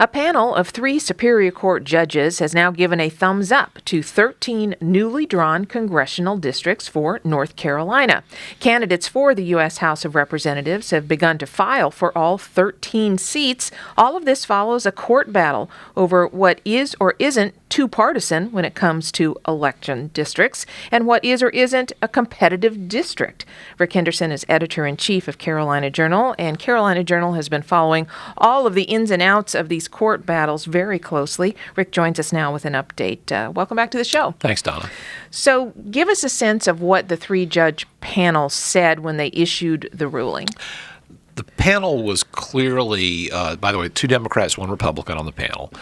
A panel of 3 Superior Court judges has now given a thumbs up to 13 newly drawn congressional districts for North Carolina. Candidates for the U.S. House of Representatives have begun to file for all 13 seats. All of this follows a court battle over what is or isn't too partisan when it comes to election districts and what is or isn't a competitive district. Rick Henderson is editor-in-chief of Carolina Journal, and Carolina Journal has been following all of the ins and outs of these court battles very closely. Rick joins us now with an update. Welcome back to the show. Thanks, Donna. So give us a sense of what the 3-judge panel said when they issued the ruling. The panel was clearly, by the way, 2 Democrats, 1 Republican on the panel.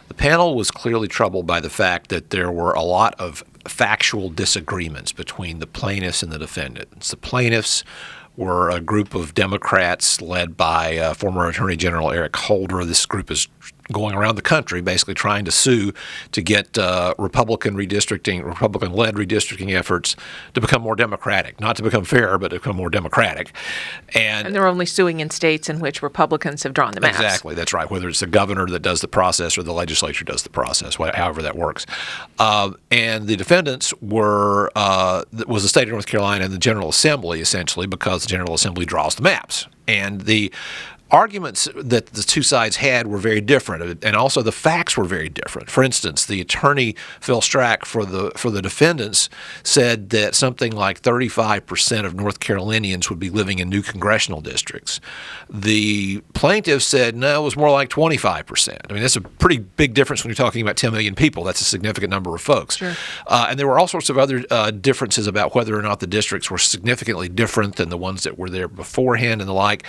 The panel was clearly troubled by the fact that there were a lot of factual disagreements between the plaintiffs and the defendants. The plaintiffs were a group of Democrats led by former Attorney General Eric Holder. This group is going around the country basically trying to sue to get Republican-led redistricting efforts to become more democratic. Not to become fair, but to become more democratic. And they're only suing in states in which Republicans have drawn the maps. Exactly, that's right, whether it's the governor that does the process or the legislature does the process, however that works. And the defendants was the state of North Carolina and the General Assembly, essentially, because the General Assembly draws the maps. And the arguments that the 2 sides had were very different, and also the facts were very different. For instance, the attorney Phil Strack for the defendants said that something like 35% of North Carolinians would be living in new congressional districts. The plaintiffs said no, it was more like 25%. I mean, that's a pretty big difference when you're talking about 10 million people. That's a significant number of folks. Sure. And there were all sorts of other differences about whether or not the districts were significantly different than the ones that were there beforehand and the like.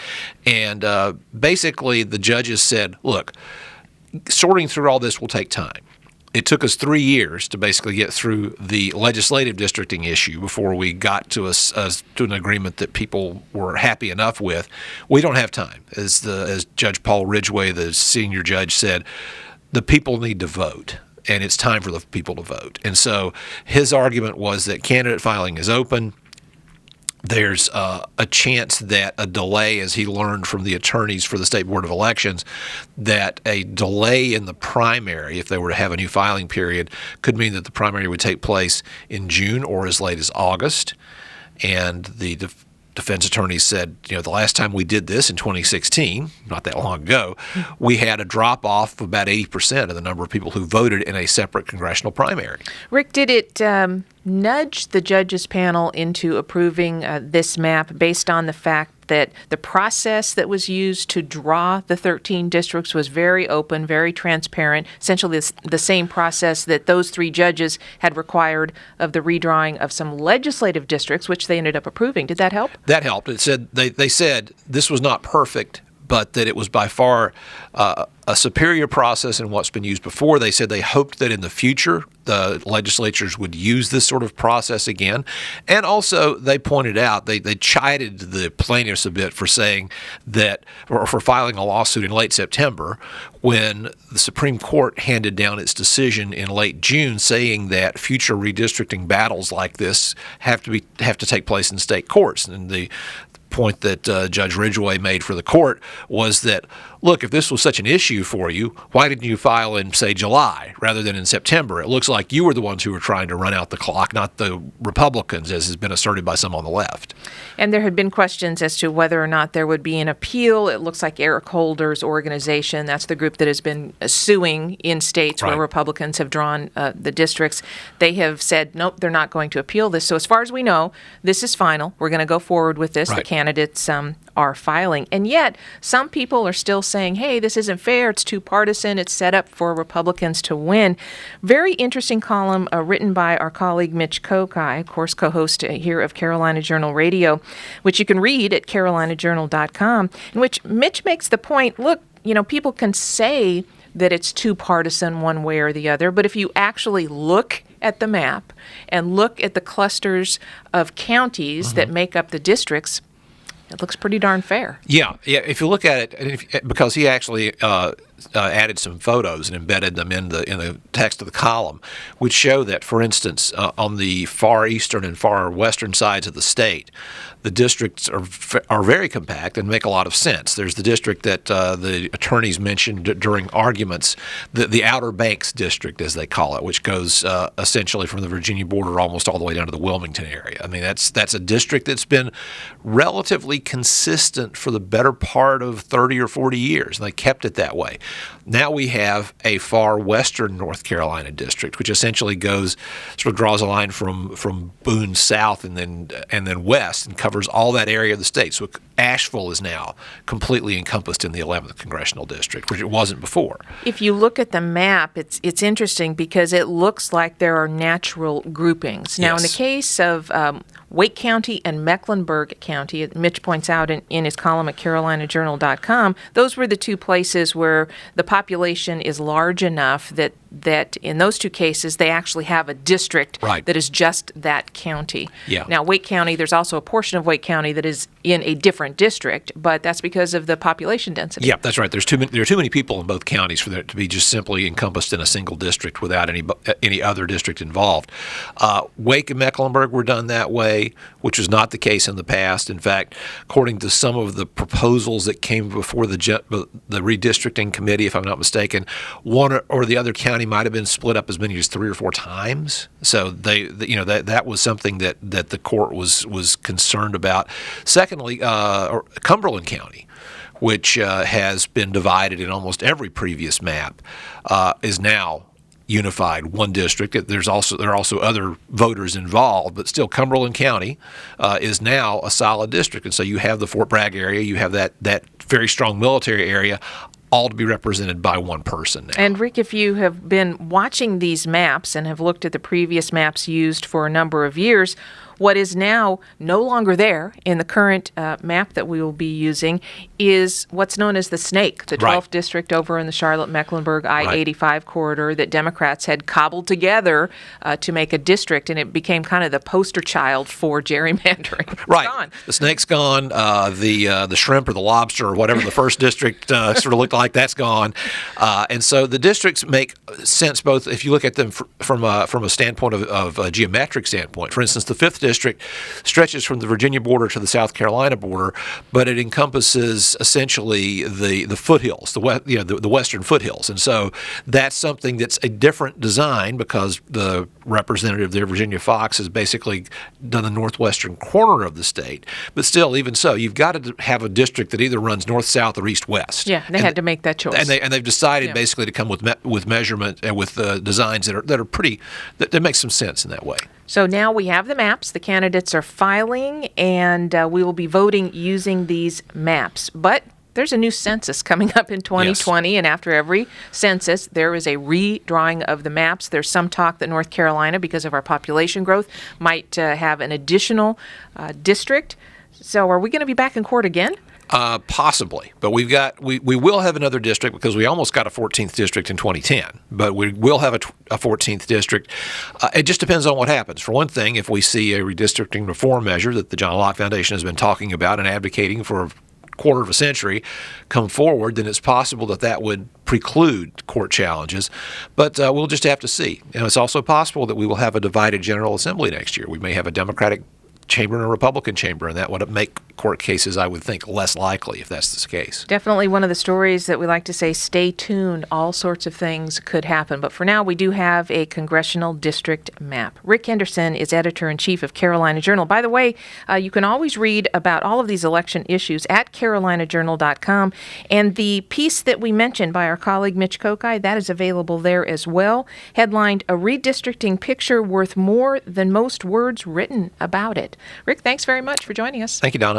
And basically, the judges said, look, sorting through all this will take time. It took us 3 years to basically get through the legislative districting issue before we got to an agreement that people were happy enough with. We don't have time. As Judge Paul Ridgway, the senior judge, said, the people need to vote. And it's time for the people to vote. And so his argument was that candidate filing is open. There's a chance that a delay, as he learned from the attorneys for the State Board of Elections, that a delay in the primary, if they were to have a new filing period, could mean that the primary would take place in June or as late as August. And the defense attorneys said, the last time we did this in 2016, not that long ago, we had a drop-off of about 80% of the number of people who voted in a separate congressional primary. Rick, did it nudge the judges panel into approving this map based on the fact that the process that was used to draw the 13 districts was very open, very transparent, essentially the same process that those 3 judges had required of the redrawing of some legislative districts, which they ended up approving? Did that help? That helped. It said they said this was not perfect, but that it was by far a superior process in what's been used before. They said they hoped that in the future the legislatures would use this sort of process again. And also they pointed out, they chided the plaintiffs a bit for saying that, or for filing a lawsuit in late September when the Supreme Court handed down its decision in late June saying that future redistricting battles like this have to take place in state courts. And the point that Judge Ridgway made for the court was that, look, if this was such an issue for you, why didn't you file in, say, July rather than in September? It looks like you were the ones who were trying to run out the clock, not the Republicans, as has been asserted by some on the left. And there had been questions as to whether or not there would be an appeal. It looks like Eric Holder's organization, that's the group that has been suing in states where Republicans have drawn the districts. They have said, nope, they're not going to appeal this. So as far as we know, this is final. We're going to go forward with this. The candidates are filing. And yet, some people are still saying, hey, this isn't fair. It's too partisan. It's set up for Republicans to win. Very interesting column written by our colleague Mitch Kokai, of course, co-host here of Carolina Journal Radio, which you can read at carolinajournal.com, in which Mitch makes the point, look, people can say that it's too partisan one way or the other, but if you actually look at the map and look at the clusters of counties that make up the districts, it looks pretty darn fair. Yeah. If you look at it, because he actually added some photos and embedded them in the text of the column, which show that, for instance, on the far eastern and far western sides of the state, the districts are very compact and make a lot of sense. There's the district that the attorneys mentioned during arguments, the Outer Banks district, as they call it, which goes essentially from the Virginia border almost all the way down to the Wilmington area. I mean, that's a district that's been relatively consistent for the better part of 30 or 40 years, and they kept it that way. Now we have a far western North Carolina district, which essentially draws a line from Boone south and then west and covers all that area of the state. So Asheville is now completely encompassed in the 11th congressional district, which it wasn't before. If you look at the map, it's interesting because it looks like there are natural groupings. Now, in the case of Wake County and Mecklenburg County, Mitch points out in his column at CarolinaJournal.com, those were the two places where the population is large enough that in those two cases, they actually have a district that is just that county. Yeah. Now, Wake County, there's also a portion of Wake County that is in a different district, but that's because of the population density. Yeah, that's right. There are too many people in both counties for that to be just simply encompassed in a single district without any other district involved. Wake and Mecklenburg were done that way, which was not the case in the past. In fact, according to some of the proposals that came before the redistricting committee, if I'm not mistaken, one or the other county might have been split up as many as 3 or 4 times. So that was something that the court was concerned about. Secondly, Cumberland County, which has been divided in almost every previous map, is now unified one district. There are also other voters involved, but still Cumberland County is now a solid district. And so you have the Fort Bragg area, you have that very strong military area, all to be represented by one person now. And Rick, if you have been watching these maps and have looked at the previous maps used for a number of years, what is now no longer there in the current map that we will be using is what's known as the Snake, the 12th district over in the Charlotte-Mecklenburg I-85 corridor that Democrats had cobbled together to make a district, and it became kind of the poster child for gerrymandering. It's gone. The Snake's gone. The shrimp or the lobster or whatever the first district sort of looked like, that's gone. And so the districts make sense both if you look at them from a standpoint of a geometric standpoint. For instance, the 5th district stretches from the Virginia border to the South Carolina border, but it encompasses essentially the foothills, the western foothills. And so that's something that's a different design because the representative there, Virginia Fox, has basically done the northwestern corner of the state. But still, even so, you've got to have a district that either runs north, south, or east, west. Yeah, they had to make that choice. And they've decided basically to come with measurement and with designs that are pretty, that make some sense in that way. So now we have the maps, the candidates are filing, and we will be voting using these maps. But there's a new census coming up in 2020, and after every census, there is a redrawing of the maps. There's some talk that North Carolina, because of our population growth, might have an additional district. So are we going to be back in court again? Possibly, but we will have another district because we almost got a 14th district in 2010, but we will have a 14th district. It just depends on what happens. For one thing, if we see a redistricting reform measure that the John Locke Foundation has been talking about and advocating for a quarter of a century come forward, then it's possible that would preclude court challenges, but we'll just have to see. And it's also possible that we will have a divided General Assembly next year. We may have a Democratic chamber and a Republican chamber, and that would make court cases, I would think, less likely if that's the case. Definitely one of the stories that we like to say, stay tuned. All sorts of things could happen. But for now, we do have a congressional district map. Rick Henderson is editor-in-chief of Carolina Journal. By the way, you can always read about all of these election issues at CarolinaJournal.com. And the piece that we mentioned by our colleague Mitch Kokai, that is available there as well, headlined, "A Redistricting Picture Worth More Than Most Words Written About It." Rick, thanks very much for joining us. Thank you, Donna.